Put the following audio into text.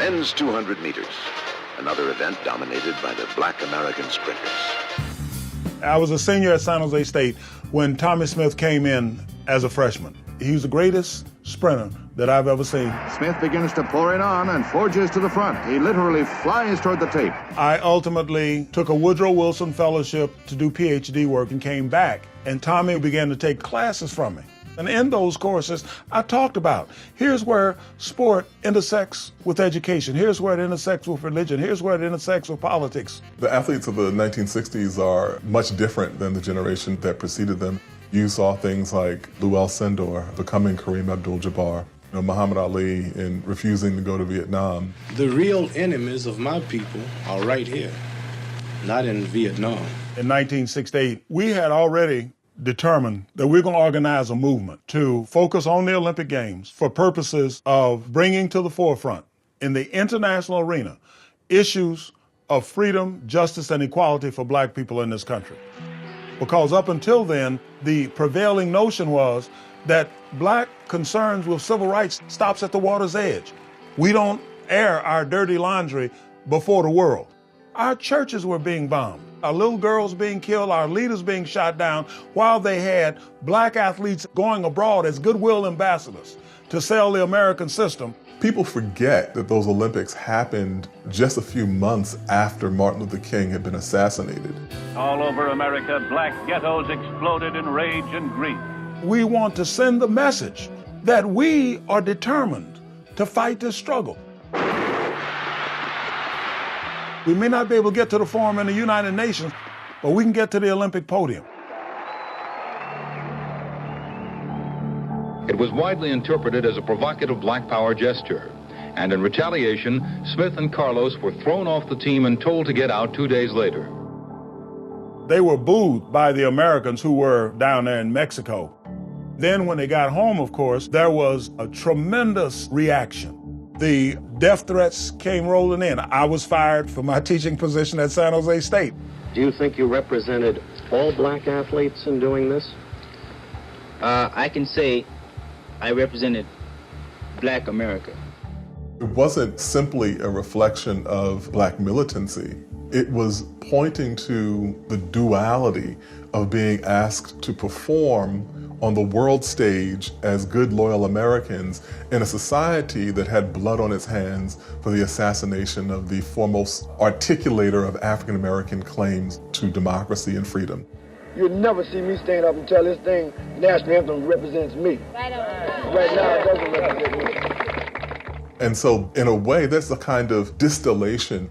Men's 200 meters, another event dominated by the black American sprinters. I was a senior at San Jose State when Tommie Smith came in as a freshman. He was the greatest sprinter that I've ever seen. Smith begins to pour it on and forges to the front. He literally flies toward the tape. I ultimately took a Woodrow Wilson fellowship to do PhD work and came back, and Tommie began to take classes from me. And in those courses, I talked about, here's where sport intersects with education. Here's where it intersects with religion. Here's where it intersects with politics. The athletes of the 1960s are much different than the generation that preceded them. You saw things like Lou Alcindor becoming Kareem Abdul-Jabbar, Muhammad Ali in refusing to go to Vietnam. The real enemies of my people are right here, not in Vietnam. In 1968, we had already determined that we're going to organize a movement to focus on the Olympic Games for purposes of bringing to the forefront in the international arena issues of freedom, justice, and equality for black people in this country. Because up until then, the prevailing notion was that black concerns with civil rights stops at the water's edge. We don't air our dirty laundry before the world. Our churches were being bombed, our little girls being killed, our leaders being shot down, while they had black athletes going abroad as goodwill ambassadors to sell the American system. People forget that those Olympics happened just a few months after Martin Luther King had been assassinated. All over America, black ghettos exploded in rage and grief. We want to send the message that we are determined to fight this struggle. We may not be able to get to the forum in the United Nations, but we can get to the Olympic podium. It was widely interpreted as a provocative black power gesture. And in retaliation, Smith and Carlos were thrown off the team and told to get out 2 days later. They were booed by the Americans who were down there in Mexico. Then when they got home, of course, there was a tremendous reaction. The death threats came rolling in. I was fired from my teaching position at San Jose State. Do you think you represented all black athletes in doing this? I can say I represented black America. It wasn't simply a reflection of black militancy. It was pointing to the duality of being asked to perform on the world stage as good, loyal Americans in a society that had blood on its hands for the assassination of the foremost articulator of African American claims to democracy and freedom. You'll never see me stand up and tell this thing, national anthem represents me. Right now, it doesn't represent me. And so, in a way, that's a kind of distillation